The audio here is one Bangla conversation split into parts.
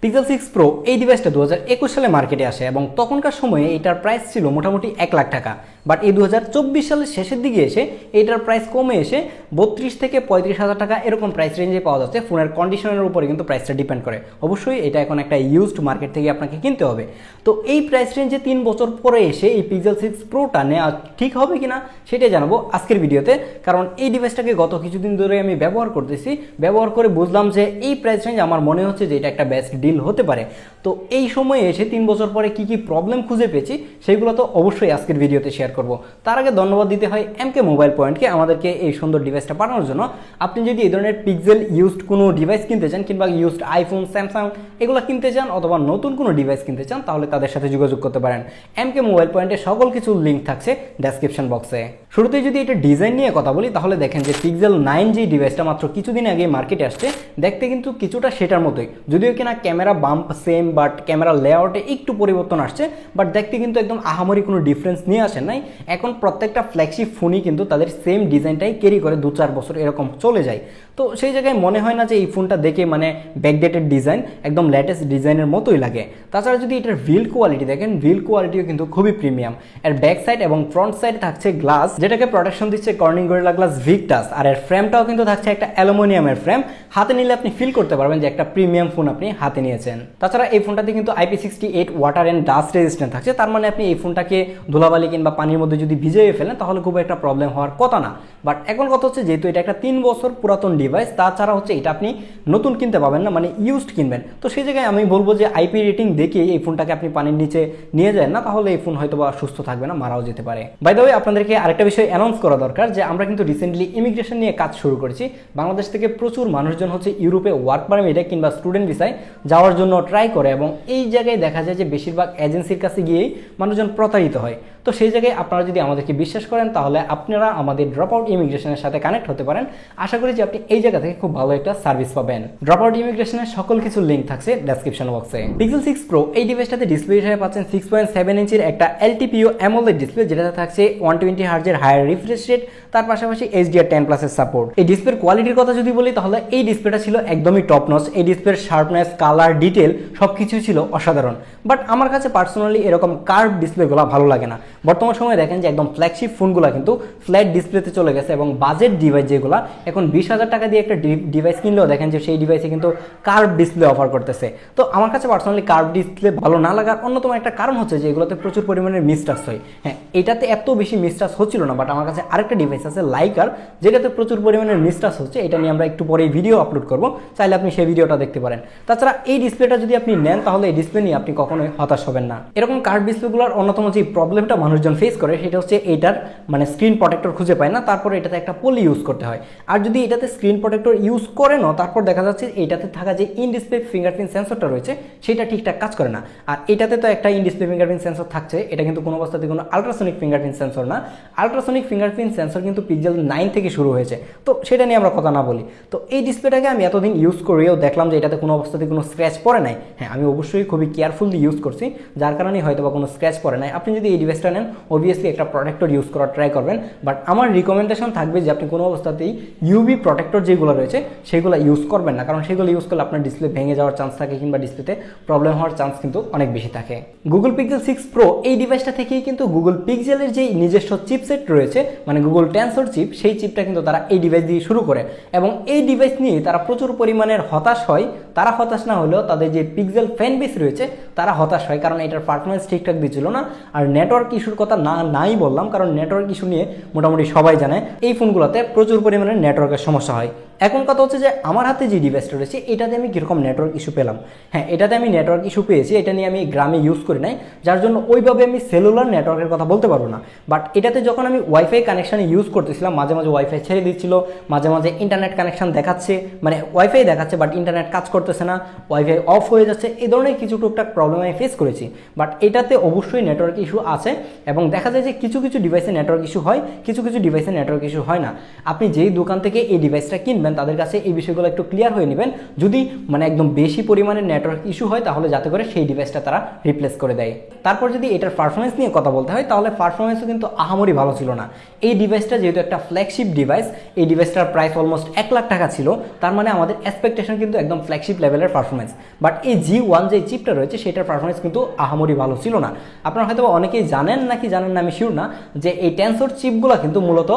পিক্সেল 6 প্রো এই ডিভাইসটা 2021 সালে মার্কেটে আসে এবং তখনকার সময়ে এটার প্রাইস ছিল মোটামুটি 1 লাখ টাকা। বাট এই 2024 সালের শেষের দিকে এসে এটার প্রাইস কমে এসে 32 থেকে 35,000 টাকা এরকম প্রাইস রেঞ্জে পাওয়া যাচ্ছে। ফোনের কন্ডিশনের উপরে কিন্তু প্রাইসটা ডিপেন্ড করে। অবশ্যই এটা এখন একটা ইউজড মার্কেট থেকে আপনাকে কিনতে হবে। তো এই প্রাইস রেঞ্জে 3 বছর পরে এসে এই পিক্সেল 6 প্রোটা নেওয়া ঠিক হবে কিনা সেটাই জানাবো আজকের ভিডিওতে। কারণ এই ডিভাইসটাকে গত কিছুদিন ধরে আমি ব্যবহার করতেছি, ব্যবহার করে বুঝলাম যে এই প্রাইস রেঞ্জ আমার মনে হচ্ছে যে এটা একটা বেস্ট ডিল হতে পারে। তো এই সময়ে এসে 3 বছর পরে কি প্রবলেম খুঁজে পেয়েছি সেগুলো তো অবশ্যই আজকের ভিডিওতে শেয়ার করব। তার আগে ধন্যবাদ দিতে হয় এমকে মোবাইল পয়েন্টকে আমাদেরকে এই সুন্দর ডিভাইসটা পাঠানোর জন্য। আপনি যদি এই ধরনের পিক্সেল ইউজড কোনো ডিভাইস কিনতে চান কিংবা ইউজড আইফোন, স্যামসাং এগুলো কিনতে চান অথবা নতুন কোনো ডিভাইস কিনতে চান তাহলে তাদের সাথে যোগাযোগ করতে পারেন। এমকে মোবাইল পয়েন্টে সকল কিছু লিঙ্ক থাকছে ডেসক্রিপশন বক্সে। শুরুতেই যদি এটা ডিজাইন নিয়ে কথা বলি তাহলে দেখেন যে পিক্সেল 9 যে ডিভাইসটা মাত্র কিছুদিন আগে মার্কেটে আসছে দেখতে কিন্তু কিছুটা সেটার মতোই, যদিও কিনা camera bump same but camera লেআউটে একটু পরিবর্তন আসছে, বাট দেখতে কিন্তু একদম আহামরি কোনো ডিফারেন্স নিয়ে আসে নাই। এখন প্রত্যেকটা ফ্ল্যাগশিপ ফোনই কিন্তু তাদের সেম ডিজাইনটাই ক্যারি করে 2-4 বছর এরকম চলে যায়। তো সেই জায়গায় মনে হয় না যে এই ফোনটা দেখে মানে ব্যাকডেটেড ডিজাইন, একদম লেটেস্ট ডিজাইনের মতোই লাগে। তাছাড়া যদি এটার বিল্ড কোয়ালিটি দেখেন, বিল্ড কোয়ালিটিও কিন্তু খুবই প্রিমিয়াম। এর ব্যাক সাইড এবং ফ্রন্ট সাইড থাকছে গ্লাস, যেটাকে প্রোটেকশন দিচ্ছে কর্নিং গরিলা গ্লাস ভিক্টাস। আর এর ফ্রেমটাও কিন্তু থাকছে একটা অ্যালুমিনিয়ামের ফ্রেম। হাতে নিলে আপনি ফিল করতে পারবেন যে একটা প্রিমিয়াম ফোন আপনি হাতে নিয়েছেন। তাছাড়া এই ফোনটাতে কিন্তু IP68 water and dust resistant থাকছে। তার মানে আপনি এই ফোনটাকে ধুলাবালি কিংবা পানির মধ্যে যদি ভিজিয়ে ফেলেন তাহলে খুব একটা প্রবলেম হওয়ার কথা না। বাট এখন কথা হচ্ছে যেহেতু এটা একটা 3 বছর পুরাতন ডিভাইস, তাছাড়া হচ্ছে এটা আপনি নতুন কিনতে পাবেন না, মানে ইউজড কিনবেন। তো সেই জায়গায় আমি বলবো যে আইপি রেটিং দেখে এই ফোনটাকে আপনি পানির নিচে নিয়ে যায় না, তাহলে এই ফোন হয়তো বা সুস্থ থাকবে না, মারাও যেতে পারে। বাই দ্য ওয়ে আপনাদেরকে আরেকটা বিষয় অ্যানাউন্স করা দরকার যে আমরা কিন্তু রিসেন্টলি ইমিগ্রেশন নিয়ে কাজ শুরু করেছি। বাংলাদেশ থেকে প্রচুর মানুষজন হচ্ছে ইউরোপে ওয়ার্ক পারমিটে কিংবা স্টুডেন্ট ভিসায় যাওয়ার জন্য ট্রাই করে এবং এই জায়গায় দেখা যায় যে বেশিরভাগ এজেন্সির কাছে গিয়েই মানুষজন প্রতারিত হয়। তো সেই জায়গায় আপনারা যদি আমাদেরকে বিশ্বাস করেন তাহলে আপনারা আমাদের ড্রপ আউট ইমিগ্রেশনের সাথে কানেক্ট হতে পারেন। আশা করি যে আপনি এই জায়গা থেকে খুব ভালো একটা সার্ভিস পাবেন। ড্রপ আউট ইমিগ্রেশনের সকল কিছু লিঙ্ক থাকছে ডেসক্রিপশন বক্সে। পিক্সেল 6 প্রো এই ডিভাইসটাতে ডিসপ্লে হিসেবে পাচ্ছেন 6.7 ইঞ্চির একটা LTPO AMOLED ডিসপ্লে, যেটাতে থাকছে 120 হার্জের হায়ার রিফ্রেশ রেট, তার পাশাপাশি HDR10+ এর সাপোর্ট। এই ডিসপ্লের কোয়ালিটির কথা যদি বলি তাহলে এই ডিসপ্লেটা ছিল একদমই টপ নচ। এই ডিসপ্লের শার্পনেস, কালার, ডিটেল সবকিছুই ছিল অসাধারণ। বাট আমার কাছে পার্সোনালি এরকম কার্ভ ডিসপ্লেগুলো ভালো লাগে না। বর্তমান সময়ে দেখেন যে একদম ফ্ল্যাগশিপ ফোনগুলো কিন্তু ফ্ল্যাট ডিসপ্লেতে চলে গেছে এবং বাজেট ডিভাইস যেগুলো এখন 20,000 টাকা দিয়ে একটা ডিভাইস কিনলেও দেখেন যে সেই ডিভাইসে কিন্তু কার্ভ ডিসপ্লে অফার করতেছে। তো আমার কাছে পার্সোনালি কার্ভ ডিসপ্লে ভালো না লাগার অন্যতম একটা কারণ হচ্ছে যে এগুলোতে প্রচুর পরিমাণে মিসটাচ হয়। হ্যাঁ, এটাতে এত বেশি মিসটাচ হচ্ছিল না, বাট আমার কাছে আরেকটা ডিভাইস আছে লাইকার, যেটাতে প্রচুর পরিমাণে মিসটাচ হচ্ছে। এটা নিয়ে আমরা একটু পরে ভিডিও আপলোড করব, চাইলে আপনি সেই ভিডিওটা দেখতে পারেন। তাছাড়া এই ডিসপ্লেটা যদি আপনি নেন তাহলে এই ডিসপ্লে নিয়ে আপনি কখনোই হতাশ হবেন না। এরকম কার্ভ ডিসপ্লেগুলোর অন্যতম যে প্রবলেমটা মানুষজন ফেস করে সেটা হচ্ছে এইটার মানে স্ক্রিন প্রোটেক্টর খুঁজে পায় না, তারপরে এটাতে একটা পলি ইউজ করতে হয়। আর যদি এটাতে স্ক্রিন প্রোটেক্টর ইউজ করেনও তারপর দেখা যাচ্ছে এটাতে থাকা যে ইন ডিসপ্লে ফিঙ্গারপ্রিন্ট সেন্সরটা রয়েছে সেটা ঠিকঠাক কাজ করে না। আর এটাতে তো একটা ইন ডিসপ্লে ফিঙ্গারপ্রিন্ট সেন্সর থাকছে, এটা কিন্তু কোনো অবস্থাতে কোনো আলট্রাসনিক ফিঙ্গারপ্রিন্ট সেন্সর না। আলট্রাসনিক ফিঙ্গারপ্রিন্ট সেন্সর কিন্তু পিক্সেল 9 থেকে শুরু হয়েছে, তো সেটা নিয়ে আমরা কথা না বলি। তো এই ডিসপ্লেটাকে আমি এতদিন ইউজ করেও দেখলাম যে এটাতে কোনো অবস্থাতে কোনো স্ক্র্যাচ পড়ে নাই। হ্যাঁ, আমি অবশ্যই খুবই কেয়ারফুলি ইউজ করছি, যার কারণেই হয়তো বা কোনো স্ক্র্যাচ পড়ে নাই। আপনি যদি এই ডিভাইসটা নেন অবভিয়াসলি একটা প্রোটেক্টর ইউজ করার ট্রাই করবেন, বাট আমার রিকমেন্ডেশন থাকবে যে আপনি কোনো অবস্থাতেই ইউভি প্রোটেক্টর যেগুলো রয়েছে সেগুলো ইউজ করবেন না, কারণ সেগুলো ইউজ করলে আপনার ডিসপ্লে ভেঙে যাওয়ার চান্স থাকে কিংবা ডিসপ্লেতে প্রবলেম হওয়ার চান্স কিন্তু অনেক বেশি থাকে। গুগল পিক্সেল 6 প্রো এই ডিভাইসটা থেকেই কিন্তু গুগল পিক্সেলের যে নিজস্ব চিপসেট রয়েছে মানে গুগল টেনসর চিপ, সেই চিপটা কিন্তু তারা এই ডিভাইস দিয়ে শুরু করে এবং এই ডিভাইস নিয়ে তারা প্রচুর পরিমাণের হতাশ হয়। তারা হতাশ না হলেও তাদের যে পিক্সেল ফ্যান বেস রয়েছে তারা হতাশ হয়, কারণ এটার পারফরমেন্স ঠিকঠাক দিচ্ছিল না। আর নেটওয়ার্ক ইস্যুর কথা নাই বললাম, কারণ নেটওয়ার্ক ইস্যু নিয়ে মোটামুটি সবাই জানে এই ফোনগুলোতে প্রচুর পরিমাণে নেটওয়ার্কের সমস্যা হয়। এখন কথা হচ্ছে যে আমার হাতে যে ডিভাইসটা রয়েছে এটাতে আমি কীরকম নেটওয়ার্ক ইস্যু পেলাম। হ্যাঁ, এটাতে আমি নেটওয়ার্ক ইস্যু পেয়েছি, এটা নিয়ে আমি গ্রামে ইউজ করি নাই, যার জন্য ওইভাবে আমি সেলুলার নেটওয়ার্কের কথা বলতে পারবো না। বাট এটাতে যখন আমি ওয়াইফাই কানেকশানে ইউজ করতেছিলাম, মাঝে মাঝে ওয়াইফাই ছেড়ে দিচ্ছিল, মাঝে মাঝে ইন্টারনেট কানেকশান দেখাচ্ছে, মানে ওয়াইফাই দেখাচ্ছে বাট ইন্টারনেট কাজ করতেছে না, ওয়াইফাই অফ হয়ে যাচ্ছে, এই ধরনের কিছু টুকটাক প্রবলেম আমি ফেস করেছি। বাট এটাতে অবশ্যই নেটওয়ার্ক ইস্যু আছে এবং দেখা যায় যে কিছু কিছু ডিভাইসে নেটওয়ার্ক ইস্যু হয়, কিছু কিছু ডিভাইসে নেটওয়ার্ক ইস্যু হয় না। আপনি যেই দোকান থেকে এই ডিভাইসটা কিনবেন কিনবেন তাদের কাছে এই বিষয়গুলো একটু ক্লিয়ার হয়ে নেবেন। যদি মানে একদম বেশি পরিমাণে নেটওয়ার্ক ইস্যু হয় তাহলে যাতে করে সেই ডিভাইসটা তারা রিপ্লেস করে দেয়। তারপর যদি এটার পারফরমেন্স নিয়ে কথা বলতে হয় তাহলে পারফরমেন্সও কিন্তু আহামরি ভালো ছিল না। এই ডিভাইসটা যেহেতু একটা ফ্ল্যাগশিপ ডিভাইস, এই ডিভাইসটার প্রাইস অলমোস্ট 1 লাখ টাকা ছিল, তার মানে আমাদের এক্সপেকটেশন কিন্তু একদম ফ্ল্যাগশিপ লেভেলের পারফরমেন্স। বাট এই G1 যে চিপটা রয়েছে সেটার পারফরমেন্স কিন্তু আহামরি ভালো ছিল না। আপনারা হয়তো অনেকেই জানেন নাকি জানেন না আমি শিওর না, যে এই টেনসর চিপগুলো কিন্তু মূলত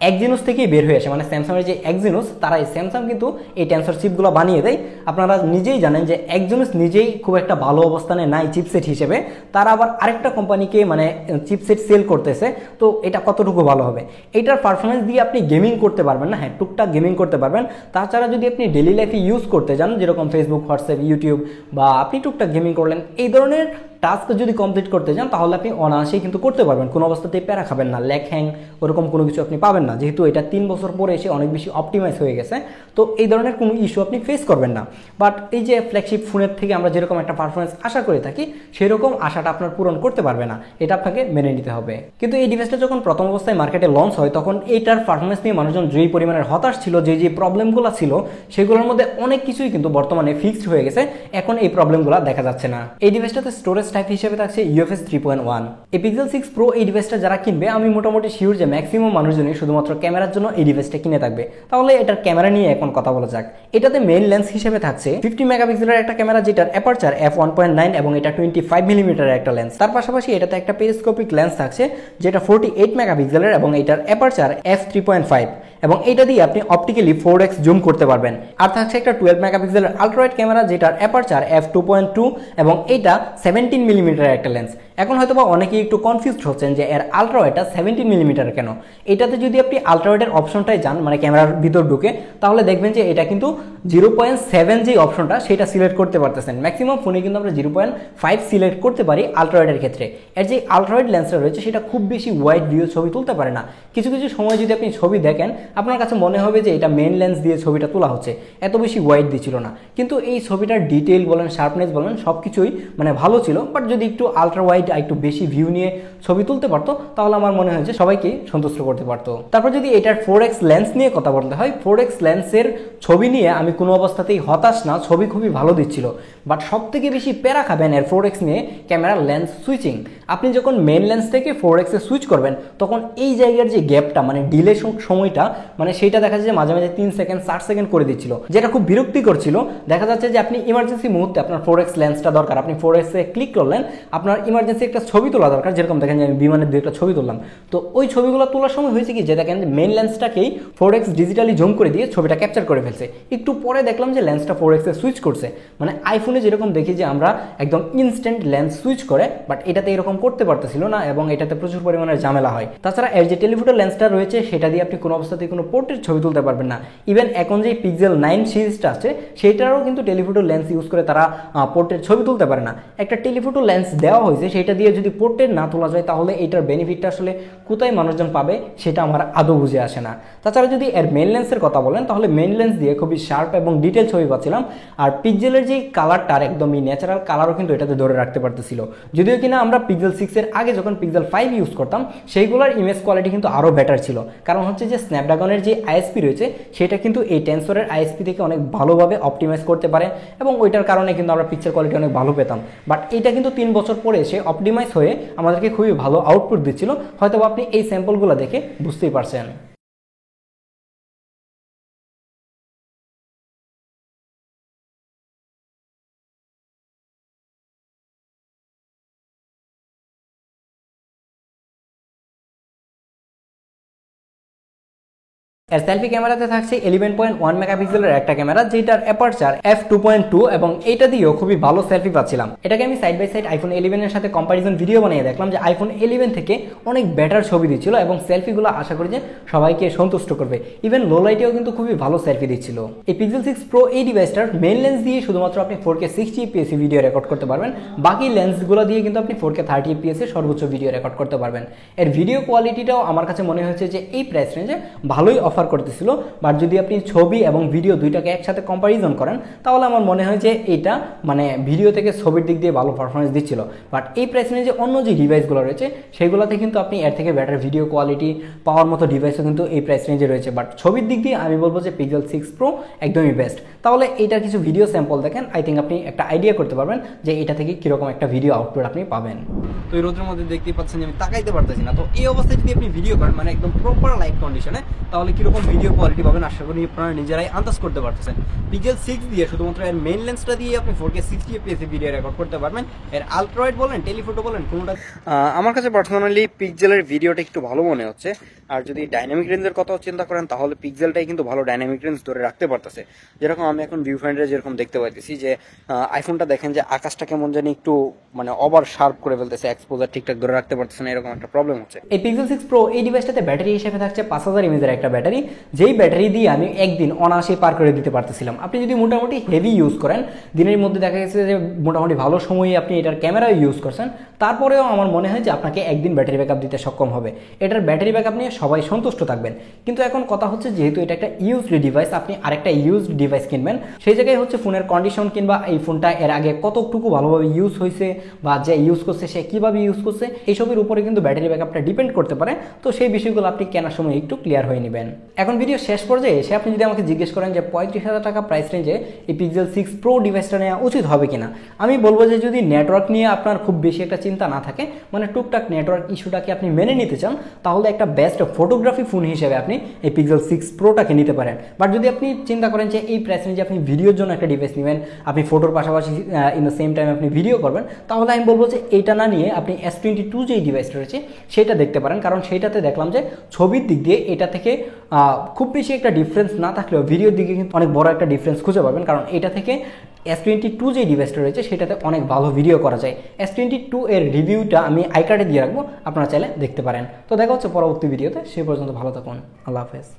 এক্সিনোস থেকেই বের হয়ে আসে। মানে স্যামসাংয়ের যে এক্সিনোস, তারা এই স্যামসাং কিন্তু এই টেনসর চিপগুলো বানিয়ে দেয়। আপনারা নিজেই জানেন যে এক্সিনোস নিজেই খুব একটা ভালো অবস্থানে নাই চিপসেট হিসেবে, তারা আবার আরেকটা কোম্পানিকে মানে চিপসেট সেল করতেছে, তো এটা কতটুকু ভালো হবে? এইটার পারফরমেন্স দিয়ে আপনি গেমিং করতে পারবেন না, হ্যাঁ টুকটাক গেমিং করতে পারবেন। তাছাড়া যদি আপনি ডেইলি লাইফে ইউজ করতে যান, যেরকম ফেসবুক, হোয়াটসঅ্যাপ, ইউটিউব, বা আপনি টুকটাক গেমিং করলেন, এই ধরনের টাস্ক যদি কমপ্লিট করতে যান তাহলে আপনি অনায়াসেই কিন্তু করতে পারবেন, কোনো অবস্থাতেই প্যারা খাবেন না, ল্যাগ হ্যাং ওরকম কোনো কিছু আপনি পাবেন না, যেহেতু এটা 3 বছর পরে এসে অনেক বেশি অপটিমাইজ হয়ে গেছে। তো এই ধরনের কোনো ইস্যু আপনি ফেস করবেন না। বাট এই যে ফ্ল্যাগশিপ ফোনের থেকে আমরা যেরকম একটা পারফরমেন্স আশা করে থাকি, সেরকম আশাটা আপনার পূরণ করতে পারবে না, এটা আপনাকে মেনে নিতে হবে। কিন্তু এই ডিভাইসটা যখন প্রথম অবস্থায় মার্কেটে লঞ্চ হয় তখন এইটার পারফরমেন্স নিয়ে মানুষজন যেই পরিমাণের হতাশ ছিল, যে প্রবলেমগুলো ছিল সেগুলোর মধ্যে অনেক কিছুই কিন্তু বর্তমানে ফিক্সড হয়ে গেছে। এখন এই প্রবলেমগুলো দেখা যাচ্ছে না। এই ডিভাইসটাতে স্টোরেজ টাইপ হিসেবে থাকছে UFS 3.1। এই Pixel 6 Pro এই ডিভাইসটা যারা কিনবে, আমি মোটামুটি শিওর যে ম্যাক্সিমাম মানুষজনই শুধুমাত্র ক্যামেরার জন্য এই ডিভাইসটা কিনে থাকবে। তাহলে এটার ক্যামেরা নিয়ে এখন কথা বলা যাক। এটাতে মেইন লেন্স হিসেবে থাকছে 50 মেগাপিক্সেলের একটা ক্যামেরা, যেটার অ্যাপারচার f1.9 এবং এটা 25 মিলিমিটারের একটা লেন্স। তার পাশাপাশি এটাতে একটা পেরিস্কোপিক লেন্স থাকছে যেটা 48 মেগাপিক্সেলের এবং এটার অ্যাপারচার f3.5, এবং এটা দিয়ে আপনি অপটিক্যালি 4x জুম করতে পারবেন। আর থাকছে একটা 12 মেগাপিক্সেলের আলট্রাওয়াইড ক্যামেরা যেটার অ্যাপারচার f2.2 এবং এটা 17 মিলিমিটারের একটা লেন্স। এখন হয়তোবা অনেকেই একটু কনফিউজড হচ্ছেন যে এর আলট্রাওয়াইডটা 17 মিলিমিটার কেন। এটাতে যদি আপনি আলট্রাওয়াইডের অপশনটাই যান, মানে ক্যামেরার ভিতর ঢুকে, তাহলে দেখবেন যে এটা কিন্তু 0.7 যে অপশনটা সেটা সিলেক্ট করতে পারতেছেন। ম্যাক্সিমাম ফোনে কিন্তু আমরা 0.5 সিলেক্ট করতে পারি আলট্রাওয়াইডের ক্ষেত্রে। এর যে আলট্রাওয়াইড লেন্সটা রয়েছে সেটা খুব বেশি ওয়াইড ভিউ ছবি তুলতে পারে না। কিছু কিছু সময় যদি আপনি ছবি দেখেন আপনার কাছে মনে হবে যে এটা মেইন লেন্স দিয়ে ছবিটা তোলা হচ্ছে, এত বেশি ওয়াইড দিচ্ছিল না। কিন্তু এই ছবিটার ডিটেইল বলেন, শার্পনেস বলেন, সব কিছুই মানে ভালো ছিল। বাট যদি একটু আলট্রা ওয়াইড একটু বেশি ভিউ নিয়ে ছবি তুলতে পারতো তাহলে আমার মনে হয় যে সবাইকে সন্তুষ্ট করতে পারতো। তারপর যদি এটার 4x লেন্স নিয়ে কথা বলতে হয়, 4x লেন্সের ছবি নিয়ে আমি কোনো অবস্থাতেই হতাশ না, ছবি খুবই ভালো দিচ্ছিল। বাট সব থেকে বেশি প্যারা খাবেন এর 4x নিয়ে ক্যামেরার লেন্স সুইচিং। আপনি যখন মেন লেন্স থেকে 4x এ সুইচ করবেন তখন এই জায়গার যে গ্যাপটা, মানে ডিলে সময়টা, মানে সেইটা দেখা যাচ্ছে মাঝে মাঝে 3 সেকেন্ড 4 সেকেন্ড করে দিচ্ছিল, যেটা খুব বিরক্তিকর ছিল। দেখা যাচ্ছে যে আপনি ইমার্জেন্সি মুহূর্তে আপনার 4x লেন্সটা দরকার, আপনি 4x এ ক্লিক করলেন, আপনার ইমার্জেন্সি একটা ছবি তোলা দরকার, যেরকম দেখেন যে আমি বিমানের দিয়ে একটা ছবি তুললাম, তো ওই ছবিগুলো তোলার সময় হয়েছে কি যে দেখেন মেন লেন্সটাকেই 4x ডিজিটালি জুম করে দিয়ে ছবিটা ক্যাপচার করে ফেলছে। একটু পরে দেখলাম যে লেন্সটা 4x এ সুইচ করছে। মানে আইফোনে যেরকম দেখি যে আমরা একদম ইনস্ট্যান্ট লেন্স সুইচ করে, বাট এটাতে এরকম করতে পারতেছিল না এবং এটাতে প্রচুর পরিমাণে ঝামেলা হয়। তাছাড়া এর যে টেলিফোটো লেন্সটা রয়েছে সেটা দিয়ে আপনি কোনো অবস্থাতেই কোনো পোর্ট্রেট ছবি তুলতে পারবেন না। ইভেন এখন যে Pixel 9 সিরিজটা আছে সেইটারও কিন্তু টেলিফোটো লেন্স ইউজ করে তারা পোর্ট্রেট ছবি তুলতে পারে না। একটা টেলিফোটো লেন্স দেওয়া হয়েছে, সেটা দিয়ে যদি পোর্ট্রেট না তোলা যায় তাহলে এটার বেনিফিটটা আসলে কোথায় মানুষজন পাবে সেটা আমার আদৌ বুঝে আসে না। তাছাড়া যদি এর মেন লেন্সের কথা বলেন তাহলে মেন লেন্স দিয়ে খুবই শার্প এবং ডিটেল ছবি পাচ্ছিলাম। আর পিক্সেলের যে কালারটা একদমই ন্যাচারাল কালারও কিন্তু এটাতে ধরে রাখতে পারতেছিল। যদিও কিনা আমরা Pixel 6 এর আগে যখন Pixel 5 ইউজ করতাম সেইগুলোর ইমেজ কোয়ালিটি কিন্তু আরও বেটার ছিল। কারণ হচ্ছে যে স্ন্যাপড্রাগনের যে ISP রয়েছে সেটা কিন্তু এই টেনসরের ISP থেকে অনেক ভালোভাবে অপটিমাইজ করতে পারে এবং ওইটার কারণে কিন্তু আমরা পিকচার কোয়ালিটি অনেক ভালো পেতাম। বাট এটা কিন্তু 3 বছর পরে এসে অপটিমাইজ হয়ে আমাদেরকে খুবই ভালো আউটপুট দিচ্ছিল। হয়তো আপনি এই স্যাম্পলগুলো দেখে বুঝতেই পারছেন। এর সেলফি ক্যামেরাতে থাকছে 11.1 মেগাপিক্সেলের একটা ক্যামেরা যেটার অ্যাপারচার f2.2 এবং এটা দিয়েও খুবই ভালো সেলফি পাচ্ছিলাম। এটাকে আমি সাইড বাই সাইড আইফোন 11 এর সাথে কম্পারিজন ভিডিও বানিয়ে দেখলাম যে আইফোন 11 থেকে অনেক বেটার ছবি দিচ্ছিল এবং সেলফিগুলো আশা করি যে সবাইকে সন্তুষ্ট করবে। ইভেন লো লাইটেও কিন্তু খুবই ভালো সেলফি দিচ্ছিল। এই Pixel 6 Pro এই ডিভাইসটার মেইন লেন্স দিয়ে শুধুমাত্র আপনি 4K 60 fps ভিডিও রেকর্ড করতে পারবেন, বাকি লেন্সগুলো দিয়ে কিন্তু আপনি 4K 30 fps এর সর্বোচ্চ ভিডিও রেকর্ড করতে পারবেন। এর ভিডিও কোয়ালিটিটাও আমার কাছে মনে হয়েছে যে এই প্রাইস রেঞ্জে ভালোই অফার অফার করতেছিল, বাট যদি আপনি ছবি এবং ভিডিও দুইটাকে একসাথে কম্পারিজন করেন তাহলে আমার মনে হয় যে এটা মানে ভিডিও থেকে ছবির দিক দিয়ে ভালো পারফরমেন্স দিচ্ছিল। বাট এই প্রাইস রেঞ্জে অন্য যে ডিভাইসগুলো রয়েছে সেগুলোতে কিন্তু আপনি এর থেকে বেটার ভিডিও কোয়ালিটি পাওয়ার মতো ডিভাইসও কিন্তু এই প্রাইস রেঞ্জে রয়েছে। বাট ছবির দিক দিয়ে আমি বলবো যে পিক্সেল 6 প্রো একদমই বেস্ট। তাহলে এটার কিছু ভিডিও স্যাম্পল দেখেন, আই থিঙ্ক আপনি একটা আইডিয়া করতে পারবেন যে এটা থেকে কীরকম একটা ভিডিও আউটপুট আপনি পাবেন। তো এই রোদের মধ্যে দেখতেই পাচ্ছেন যে আমি তাকাইতে পারতেছি না, তো এই অবস্থায় যদি আপনি ভিডিও করেন মানে একদম প্রপার লাইট কন্ডিশনে, তাহলে কীরকম ভিডিও কোয়ালিটি পাবেন আশা করি আপনারা নিজেরাই আন্দাজ করতে পারতেছেন। পিক্সেল 6 দিয়ে শুধুমাত্র এর মেইন লেন্সটা দিয়ে আপনি 4K 60 fps ভিডিও রেকর্ড করতে পারবেন। এর আলট্রাওয়াইড বলেন, টেলিফোটো বলেন, কোনোটা আমার কাছে পার্সোনালি পিক্সেলের ভিডিওটা একটু ভালো মনে হচ্ছে। আর যদি ডাইনামিক রেঞ্জের কথাও চিন্তা করেন তাহলে পিক্সেলটাই কিন্তু ভালো ডাইনামিক রেঞ্জ ধরে রাখতে পারতেছে। যেরকম আমি এখন ভিউ ফাইন্ডারে যেরকম দেখতে পাইতেছি যে আইফোনটা দেখেন যে আকাশটা কেমন জানি একটু মানে ওভার শার্প করে ফেলতেছে, এক্সপোজার ঠিকঠাক ধরে রাখতে পারতেছে না, এরকম একটা প্রবলেম হচ্ছে। এই পিক্সেল 6 প্রো এই ডিভাইসটাতে ব্যাটারি হিসেবে থাকছে 5000 mAh একটা ব্যাটারি, যেই ব্যাটারি দিয়ে আমি একদিন অনায়াসে পার করে দিতে পারতেছিলাম। আপনি যদি মোটামুটি হেভি ইউজ করেন, দিনের মধ্যে দেখা গেছে যে মোটামুটি ভালো সময়ে আপনি এটার ক্যামেরা ইউজ করছেন, তারপরেও আমার মনে হয় যে আপনাকে একদিন ব্যাটারি ব্যাকআপ দিতে সক্ষম হবে। এটার ব্যাটারি ব্যাকআপ নিয়ে সবাই সন্তুষ্ট থাকবেন। কিন্তু এখন কথা হচ্ছে যেহেতু এটা একটা ইউজড ডিভাইস, আপনি আরেকটা ইউজড ডিভাইস কিনবেন, সেই জায়গায় হচ্ছে ফোনের কন্ডিশন কিংবা এই ফোনটা এর আগে কতটুকু ভালোভাবে ইউজ হয়েছে বা যে ইউজ করছে সে কীভাবে ইউজ করছে এইসবের উপরে কিন্তু ব্যাটারি ব্যাকআপটা ডিপেন্ড করতে পারে। তো সেই বিষয়গুলো আপনি কেনার সময় একটু ক্লিয়ার হয়ে নেবেন। এখন ভিডিও শেষ পর্যায়ে এসে আপনি যদি আমাকে জিজ্ঞেস করেন যে 35,000 টাকা প্রাইস রেঞ্জে এই পিক্সেল 6 প্রো ডিভাইসটা নেওয়া উচিত হবে কিনা, আমি বলবো যে যদি নেটওয়ার্ক নিয়ে আপনার খুব বেশি একটা চিন্তা না থাকে, মানে টুকটাক নেটওয়ার্ক ইস্যুটাকে আপনি মেনে নিতে চান, তাহলে একটা বেস্ট ফটোগ্রাফি ফোন হিসেবে আপনি এই পিক্সেল 6 প্রোটাকে নিতে পারেন। বাট যদি আপনি চিন্তা করেন যে এই প্রাইস রেঞ্জে আপনি ভিডিওর জন্য একটা ডিভাইস নেবেন, আপনি ফটোর পাশাপাশি ইন দ্য সেম টাইম আপনি ভিডিও করবেন, তাহলে আমি বলবো যে এইটা না নিয়ে আপনি S22 যে ডিভাইসটা রয়েছে সেটা দেখতে পারেন। কারণ সেইটাতে দেখলাম যে ছবির দিক দিয়ে এটা থেকে খুব বেশি একটা ডিফারেন্স না থাকলেও ভিডিওর দিকে কিন্তু অনেক বড় একটা ডিফারেন্স খুঁজে পাবেন। কারণ এটা থেকে S22 যে ডিভাইসটা রয়েছে সেটাতে অনেক ভালো ভিডিও করা যায়। S22 এর রিভিউটা আমি আই কার্ডে দিয়ে রাখবো, আপনারা চাইলে দেখতে পারেন। তো দেখা হচ্ছে পরবর্তী ভিডিওতে, সে পর্যন্ত ভালো থাকুন, আল্লাহ হাফেজ।